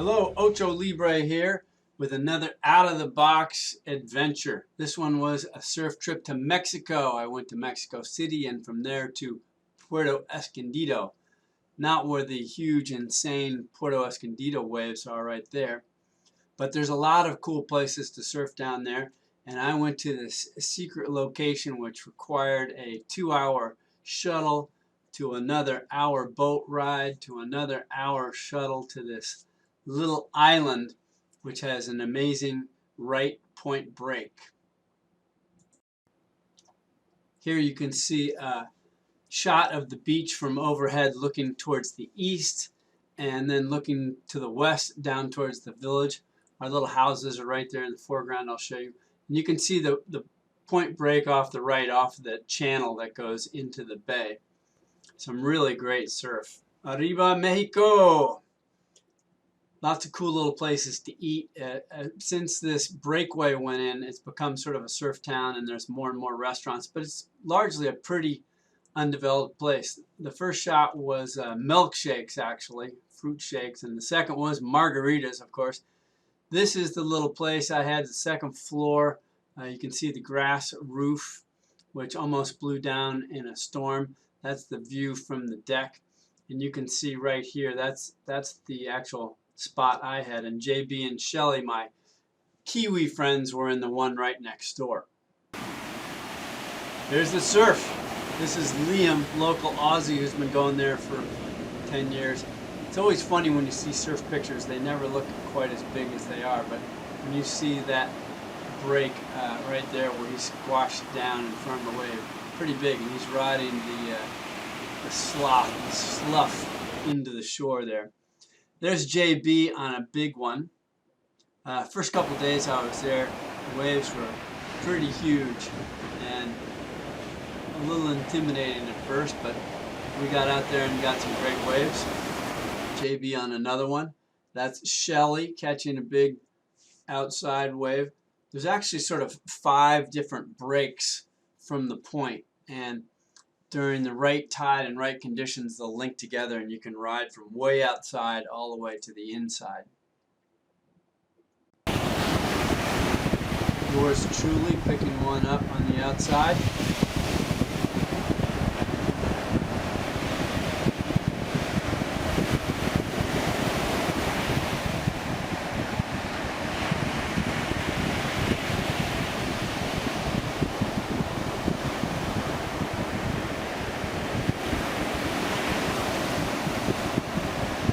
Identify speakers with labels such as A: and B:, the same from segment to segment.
A: Hello, Ocho Libre here with another out-of-the-box adventure. This one was a surf trip to Mexico. I went to Mexico City and from there to Puerto Escondido. Not where the huge, insane Puerto Escondido waves are right there, but there's a lot of cool places to surf down there. And I went to this secret location which required a 2-hour shuttle to another hour boat ride to another hour shuttle to this little island which has an amazing right point break. Here you can see a shot of the beach from overhead looking towards the east and then looking to the west down towards the village. Our little houses are right there in the foreground. I'll show you. And you can see the point break off the right off the channel that goes into the bay. Some really great surf. Arriba Mexico! Lots of cool little places to eat. Since this breakaway went in, it's become sort of a surf town and there's more and more restaurants, but it's largely a pretty undeveloped place. The first shot was milkshakes, actually, fruit shakes, and the second was margaritas, of course. This is the little place I had, the second floor. You can see the grass roof, which almost blew down in a storm. That's the view from the deck. And you can see right here, that's the actual spot I had, and JB and Shelly, my Kiwi friends, were in the one right next door. There's the surf. This is Liam, local Aussie, who's been going there for 10 years. It's always funny when you see surf pictures. They never look quite as big as they are, but when you see that break right there where he's squashed down in front of the wave, pretty big, and he's riding the slough into the shore there. There's JB on a big one. First couple of days I was there, the waves were pretty huge and a little intimidating at first, but we got out there and got some great waves. JB on another one. That's Shelly catching a big outside wave. There's actually sort of 5 different breaks from the point, and during the right tide and right conditions, they'll link together and you can ride from way outside all the way to the inside. Yours truly picking one up on the outside.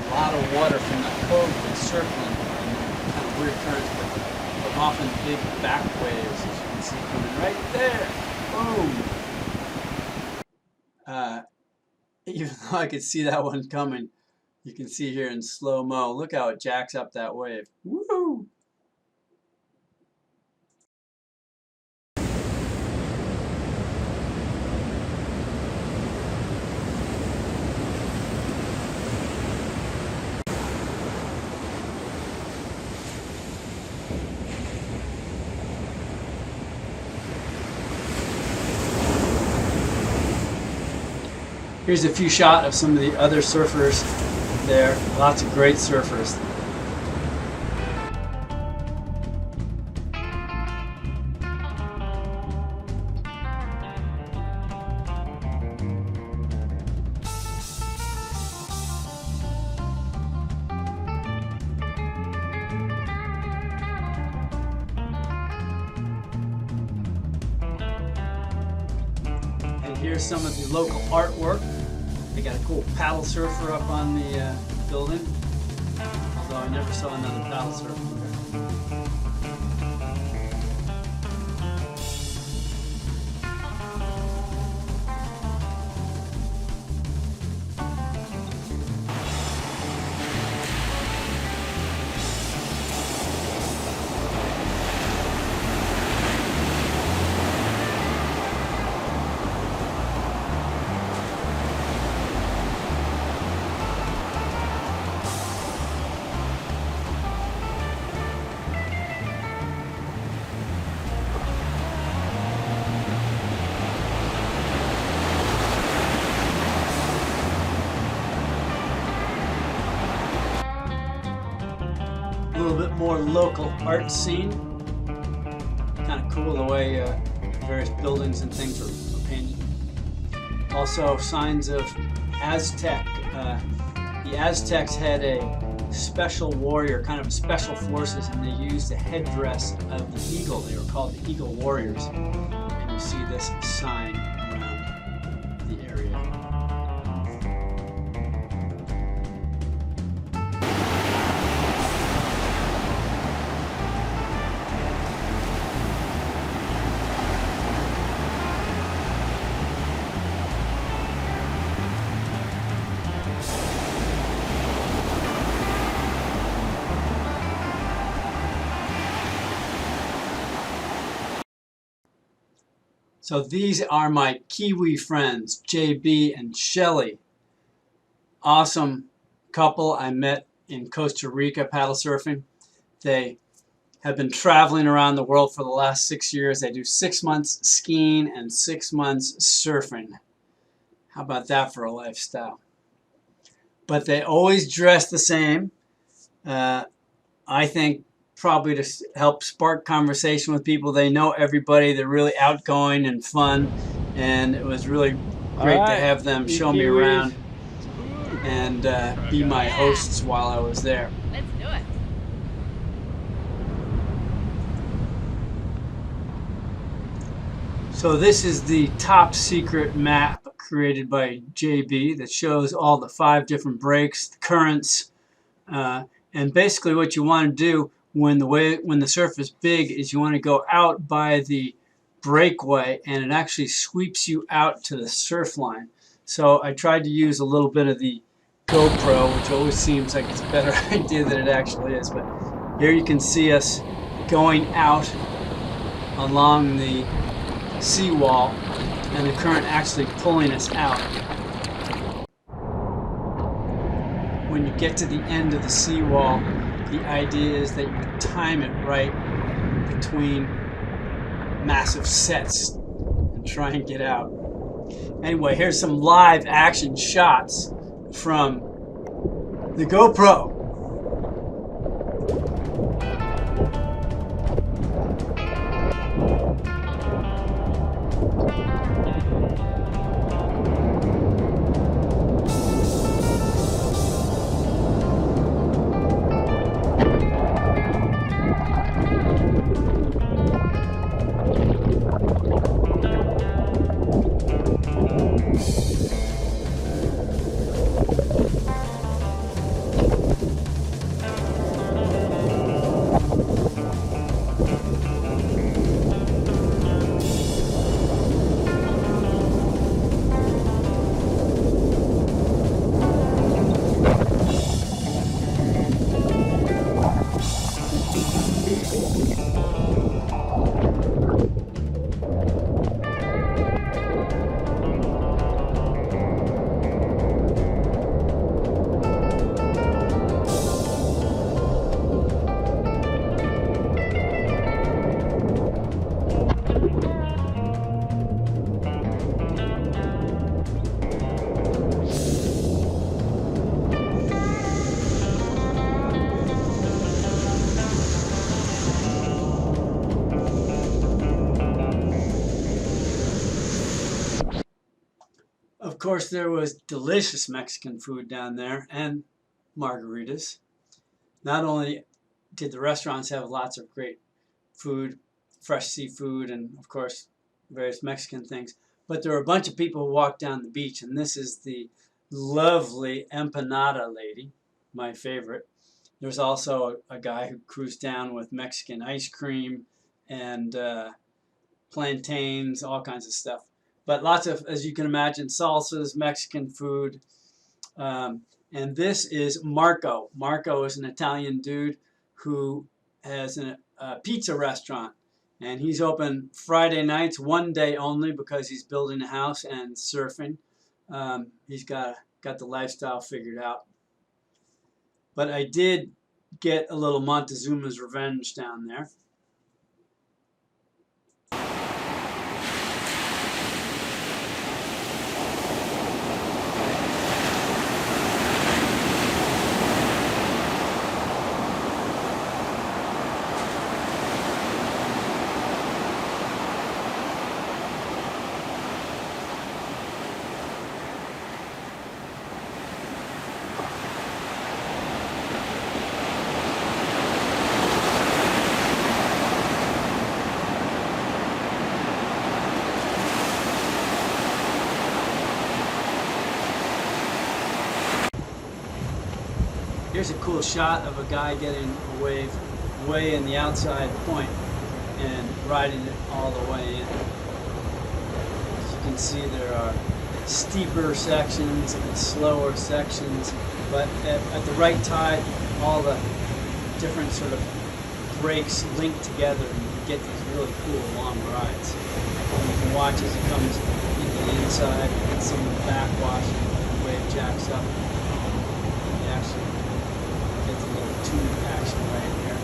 A: A lot of water from the cove and circling, and kind of weird currents, but often big back waves, as you can see coming right there. Boom! Even though I could see that one coming, you can see here in slow-mo. Look how it jacks up that wave. Woo! Here's a few shots of some of the other surfers there. Lots of great surfers. And here's some of the local artwork. They got a cool paddle surfer up on the building, although I never saw another paddle surfer there. more local art scene. Kind of cool the way various buildings and things are painted. Also signs of Aztec. The Aztecs had a special warrior, kind of special forces, and they used the headdress of the eagle. They were called the Eagle Warriors. And you see this sign around the area. So these are my Kiwi friends, JB and Shelly. Awesome couple I met in Costa Rica paddle surfing. They have been traveling around the world for the last 6 years. They do 6 months skiing and 6 months surfing. How about that for a lifestyle? But they always dress the same. I think probably to help spark conversation with people. They know everybody. They're really outgoing and fun, and it was really great to have them show me around and be my hosts while I was there.
B: Let's do it.
A: So this is the top secret map created by JB that shows all the 5 different breaks, the currents, and basically what you want to do when the surf is big is you want to go out by the breakaway, and it actually sweeps you out to the surf line. So I tried to use a little bit of the GoPro, which always seems like it's a better idea than it actually is. But here you can see us going out along the seawall and the current actually pulling us out. When you get to the end of the seawall, the idea is that you time it right between massive sets and try and get out. Anyway, here's some live action shots from the GoPro. Of course, there was delicious Mexican food down there and margaritas. Not only did the restaurants have lots of great food, fresh seafood, and of course, various Mexican things, but there were a bunch of people who walked down the beach, and this is the lovely empanada lady, my favorite. There's also a guy who cruised down with Mexican ice cream and plantains, all kinds of stuff. But lots of, as you can imagine, salsas, Mexican food. And this is Marco. Marco is an Italian dude who has a pizza restaurant. And he's open Friday nights, one day only, because he's building a house and surfing. He's got the lifestyle figured out. But I did get a little Montezuma's Revenge down there. Here's a cool shot of a guy getting a wave way in the outside point and riding it all the way in. As you can see, there are steeper sections and slower sections, but at the right tide, all the different sort of breaks link together and you get these really cool long rides. And you can watch as it comes into the inside and some of the backwash and the wave jacks up. You actually get a little tube action right here.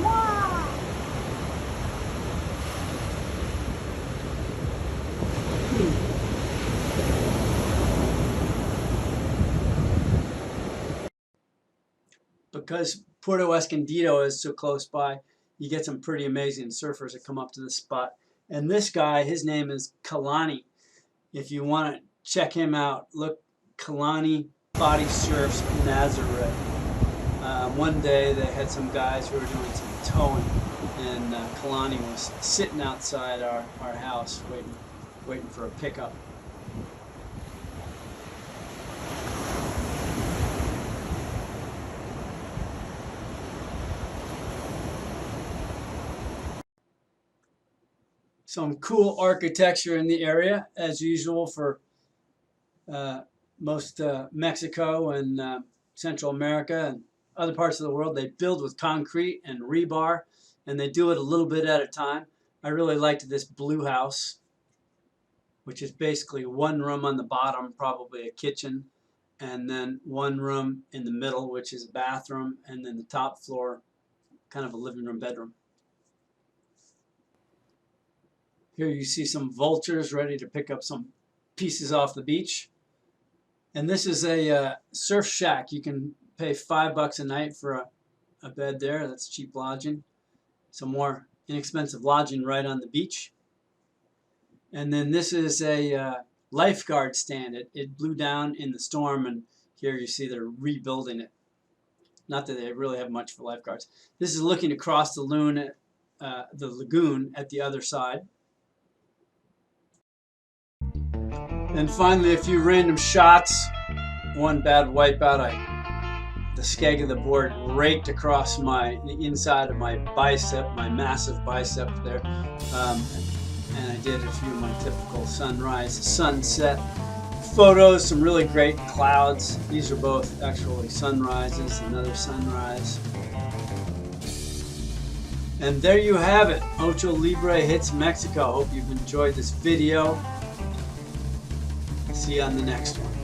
A: Wow! Because Puerto Escondido is so close by, you get some pretty amazing surfers that come up to the spot. And this guy, his name is Kalani. If you want to check him out, look, Kalani Body Surfs Nazareth. One day they had some guys who were doing some towing, and Kalani was sitting outside our house waiting for a pickup. Some cool architecture in the area, as usual for most Mexico and Central America and other parts of the world. They build with concrete and rebar, and they do it a little bit at a time. I really liked this blue house, which is basically one room on the bottom, probably a kitchen, and then one room in the middle, which is a bathroom, and then the top floor, kind of a living room, bedroom. Here you see some vultures ready to pick up some pieces off the beach. And this is a surf shack. You can pay $5 a night for a bed there. That's cheap lodging. Some more inexpensive lodging right on the beach. And then this is a lifeguard stand. It blew down in the storm, and here you see they're rebuilding it. Not that they really have much for lifeguards. This is looking across the lagoon at the other side. And finally, a few random shots. One bad wipeout, the skeg of the board raked across the inside of my bicep, my massive bicep there. And I did a few of my typical sunrise, sunset photos, some really great clouds. These are both actually sunrises, another sunrise. And there you have it. Ocho Libre hits Mexico. Hope you've enjoyed this video. See you on the next one.